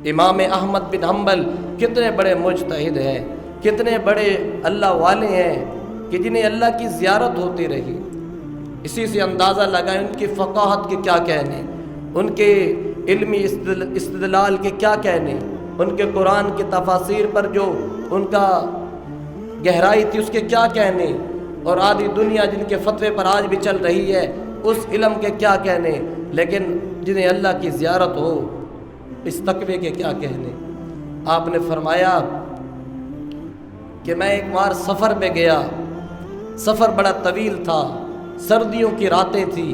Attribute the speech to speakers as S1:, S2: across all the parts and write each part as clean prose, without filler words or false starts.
S1: امام احمد بن حنبل کتنے بڑے مجتہد ہیں، کتنے بڑے اللہ والے ہیں کہ جنہیں اللہ کی زیارت ہوتی رہی۔ اسی سے اندازہ لگائیں ان کی فقاہت کے کیا کہنے، ان کے علمی استدلال کے کیا کہنے، ان کے قرآن کی تفاسیر پر جو ان کا گہرائی تھی اس کے کیا کہنے، اور آدھی دنیا جن کے فتوے پر آج بھی چل رہی ہے اس علم کے کیا کہنے، لیکن جنہیں اللہ کی زیارت ہو اس تقوی کے کیا کہنے۔ آپ نے فرمایا کہ میں ایک بار سفر پہ گیا، سفر بڑا طویل تھا، سردیوں کی راتیں تھیں،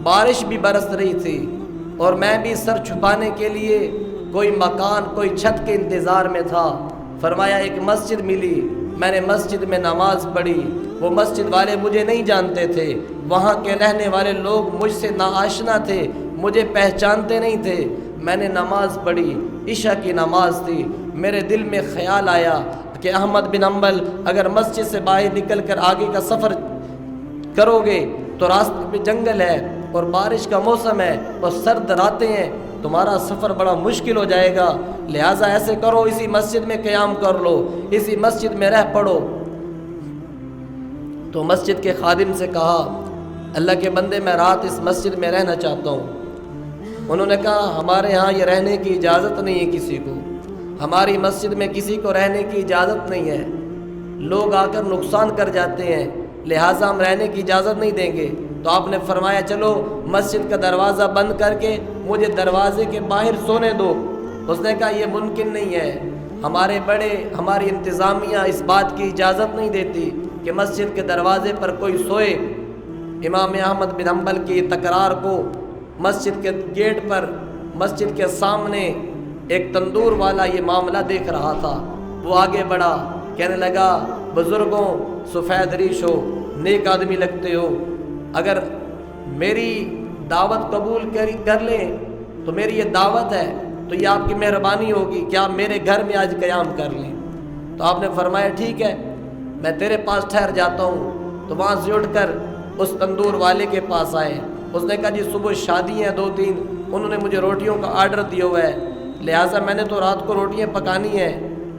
S1: بارش بھی برس رہی تھی، اور میں بھی سر چھپانے کے لیے کوئی مکان کوئی چھت کے انتظار میں تھا۔ فرمایا ایک مسجد ملی، میں نے مسجد میں نماز پڑھی، وہ مسجد والے مجھے نہیں جانتے تھے، وہاں کے رہنے والے لوگ مجھ سے ناآشنا تھے، مجھے پہچانتے نہیں تھے۔ میں نے نماز پڑھی، عشاء کی نماز تھی، میرے دل میں خیال آیا کہ احمد بن حنبل اگر مسجد سے باہر نکل کر آگے کا سفر کرو گے تو راستے میں جنگل ہے اور بارش کا موسم ہے اور سرد راتیں ہیں، تمہارا سفر بڑا مشکل ہو جائے گا، لہٰذا ایسے کرو اسی مسجد میں قیام کر لو، اسی مسجد میں رہ پڑو۔ تو مسجد کے خادم سے کہا اللہ کے بندے میں رات اس مسجد میں رہنا چاہتا ہوں۔ انہوں نے کہا ہمارے ہاں یہ رہنے کی اجازت نہیں ہے کسی کو، ہماری مسجد میں کسی کو رہنے کی اجازت نہیں ہے، لوگ آ کر نقصان کر جاتے ہیں، لہٰذا ہم رہنے کی اجازت نہیں دیں گے۔ تو آپ نے فرمایا چلو مسجد کا دروازہ بند کر کے مجھے دروازے کے باہر سونے دو۔ اس نے کہا یہ ممکن نہیں ہے، ہماری انتظامیہ اس بات کی اجازت نہیں دیتی کہ مسجد کے دروازے پر کوئی سوئے۔ امام احمد بن حنبل کی تکرار کو مسجد کے گیٹ پر مسجد کے سامنے ایک تندور والا یہ معاملہ دیکھ رہا تھا، وہ آگے بڑھا، کہنے لگا بزرگوں سفید ریش ہو، نیک آدمی لگتے ہو، اگر میری دعوت قبول کر لیں تو میری یہ دعوت ہے تو یہ آپ کی مہربانی ہوگی کہ آپ میرے گھر میں آج قیام کر لیں۔ تو آپ نے فرمایا ٹھیک ہے میں تیرے پاس ٹھہر جاتا ہوں۔ تو وہاں سے اٹھ کر اس تندور والے کے پاس آئے، اس نے کہا جی صبح شادی ہیں 2-3، انہوں نے مجھے روٹیوں کا آرڈر دیا ہوا ہے، لہٰذا میں نے تو رات کو روٹیاں پکانی ہیں،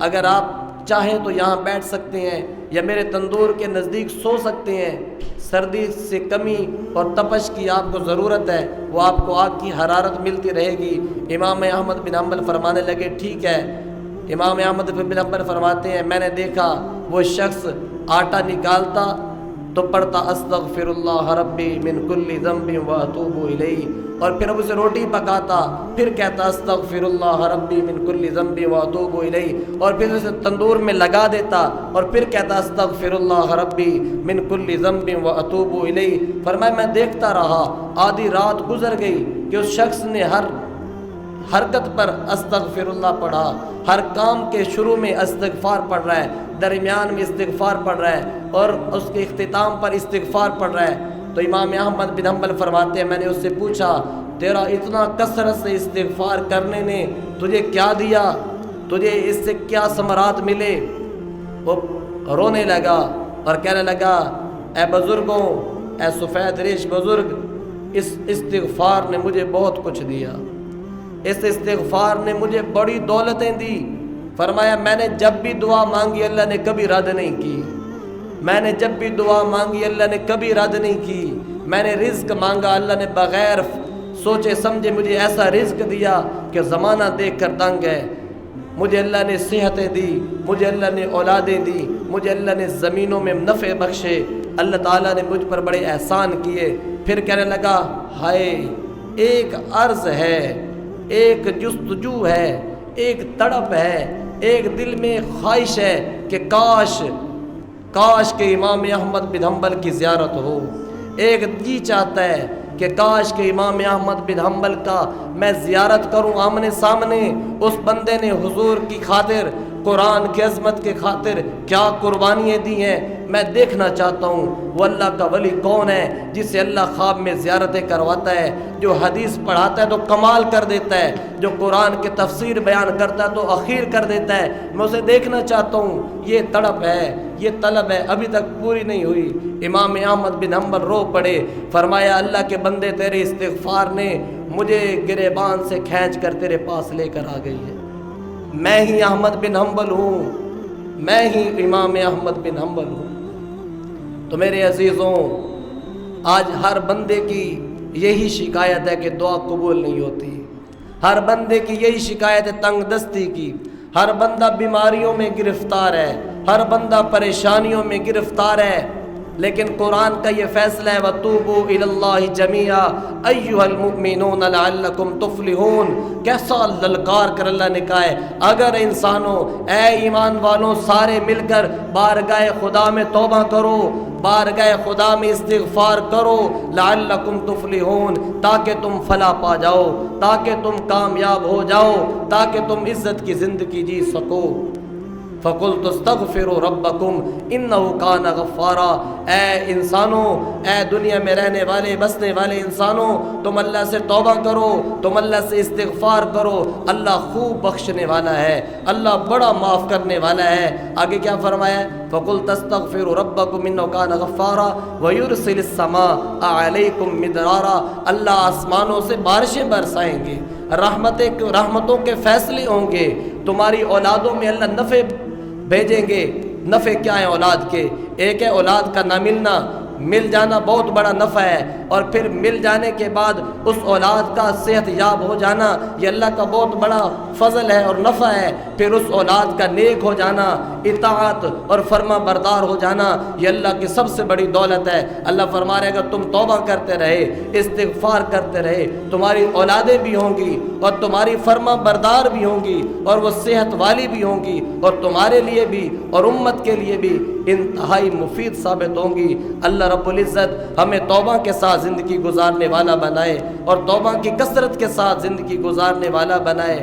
S1: اگر آپ چاہیں تو یہاں بیٹھ سکتے ہیں یا میرے تندور کے نزدیک سو سکتے ہیں، سردی سے کمی اور تپش کی آپ کو ضرورت ہے، وہ آپ کو آگ کی حرارت ملتی رہے گی۔ امام احمد بن حنبل فرمانے لگے ٹھیک ہے۔ امام احمد بن حنبل فرماتے ہیں میں نے دیکھا وہ شخص آٹا نکالتا تو پڑھتا استغفر اللہ ربی من کل ذنب واتوب الیہ، اور پھر اب اسے روٹی پکاتا، پھر کہتا استغفر اللہ ربی من کل ذنب واتوب الیہ، اور پھر اسے تندور میں لگا دیتا اور پھر کہتا استغفر اللہ ربی من کل ذنب واتوب الیہ۔ فرمایا میں دیکھتا رہا، آدھی رات گزر گئی کہ اس شخص نے ہر حرکت پر استغفر اللہ پڑھا، ہر کام کے شروع میں استغفار پڑھ رہا ہے، درمیان میں استغفار پڑھ رہا ہے اور اس کے اختتام پر استغفار پڑھ رہا ہے۔ تو امام احمد بن حنبل فرماتے ہیں میں نے اس سے پوچھا تیرا اتنا کثرت سے استغفار کرنے نے تجھے کیا دیا، تجھے اس سے کیا ثمرات ملے؟ وہ رونے لگا اور کہنے لگا اے بزرگوں، اے سفید ریش بزرگ، اس استغفار نے مجھے بہت کچھ دیا، اس استغفار نے مجھے بڑی دولتیں دی۔ فرمایا میں نے جب بھی دعا مانگی اللہ نے کبھی رد نہیں کی، میں نے جب بھی دعا مانگی اللہ نے کبھی رد نہیں کی، میں نے رزق مانگا اللہ نے بغیر سوچے سمجھے مجھے ایسا رزق دیا کہ زمانہ دیکھ کر دنگ ہے، مجھے اللہ نے صحتیں دی، مجھے اللہ نے اولادیں دی، مجھے اللہ نے زمینوں میں نفع بخشے، اللہ تعالیٰ نے مجھ پر بڑے احسان کیے۔ پھر کہنے لگا ہائے ایک عرض ہے، ایک جستجو ہے، ایک تڑپ ہے، ایک دل میں خواہش ہے کہ کاش کہ امام احمد بن حنبل کی زیارت ہو، ایک جی چاہتا ہے کہ کاش کہ امام احمد بن حنبل کا میں زیارت کروں آمنے سامنے۔ اس بندے نے حضور کی خاطر، قرآن کی عظمت کے خاطر کیا قربانیاں دی ہیں، میں دیکھنا چاہتا ہوں وہ اللہ کا ولی کون ہے جسے اللہ خواب میں زیارتیں کرواتا ہے، جو حدیث پڑھاتا ہے تو کمال کر دیتا ہے، جو قرآن کی تفسیر بیان کرتا ہے تو اخیر کر دیتا ہے، میں اسے دیکھنا چاہتا ہوں۔ یہ تڑپ ہے، یہ طلب ہے، ابھی تک پوری نہیں ہوئی۔ امام احمد بن حنبل رو پڑے، فرمایا اللہ کے بندے تیرے استغفار نے مجھے گریبان سے کھینچ کر تیرے پاس لے کر آ گئی ہے۔ میں ہی احمد بن حنبل ہوں، میں ہی امام احمد بن حنبل ہوں۔ تو میرے عزیزوں، آج ہر بندے کی یہی شکایت ہے کہ دعا قبول نہیں ہوتی، ہر بندے کی یہی شکایت ہے تنگ دستی کی، ہر بندہ بیماریوں میں گرفتار ہے، ہر بندہ پریشانیوں میں گرفتار ہے، لیکن قرآن کا یہ فیصلہ ہے وَتُوبُوا إِلَى اللَّهِ جَمِيعًا أَيُّهَا الْمُؤْمِنُونَ لَعَلَّكُمْ تُفْلِحُونَ۔ کیسا للکار کر اللہ نے کہا ہے، اگر انسانوں، اے ایمان والوں، سارے مل کر بارگاہ خدا میں توبہ کرو، بارگاہ خدا میں استغفار کرو، لعلکم تفلحون، تاکہ تم فلاح پا جاؤ، تاکہ تم کامیاب ہو جاؤ، تاکہ تم عزت کی زندگی جی سکو۔ فَقُلْتُ اسْتَغْفِرُوا رَبَّكُمْ إِنَّهُ كَانَ غَفَّارًا۔ اے انسانوں، اے دنیا میں رہنے والے بسنے والے انسانوں، تم اللہ سے توبہ کرو، تم اللہ سے استغفار کرو، اللہ خوب بخشنے والا ہے، اللہ بڑا معاف کرنے والا ہے۔ آگے کیا فرمایا ہے؟ فَقُلْتُ اسْتَغْفِرُوا رَبَّكُمْ إِنَّهُ كَانَ غَفَّارًا وَيُرْسِلِ السَّمَاءَ عَلَيْكُمْ مِدْرَارًا۔ اللہ آسمانوں سے بارشیں برسائیں گے، رحمتوں کے فیصلے ہوں گے، تمہاری اولادوں میں اللہ نفع بھیجیں گے۔ نفع کیا ہے اولاد کے؟ ایک ہے اولاد کا نہ ملنا، مل جانا بہت بڑا نفع ہے، اور پھر مل جانے کے بعد اس اولاد کا صحت یاب ہو جانا، یہ اللہ کا بہت بڑا فضل ہے اور نفع ہے۔ پھر اس اولاد کا نیک ہو جانا، اطاعت اور فرما بردار ہو جانا، یہ اللہ کی سب سے بڑی دولت ہے۔ اللہ فرما رہے اگر تم توبہ کرتے رہے، استغفار کرتے رہے، تمہاری اولادیں بھی ہوں گی اور تمہاری فرما بردار بھی ہوں گی اور وہ صحت والی بھی ہوں گی، اور تمہارے لیے بھی اور امت کے لیے بھی انتہائی مفید ثابت ہوں گی۔ اللہ رب العزت ہمیں توبہ کے ساتھ زندگی گزارنے والا بنائے اور توبہ کی کثرت کے ساتھ زندگی گزارنے والا بنائے۔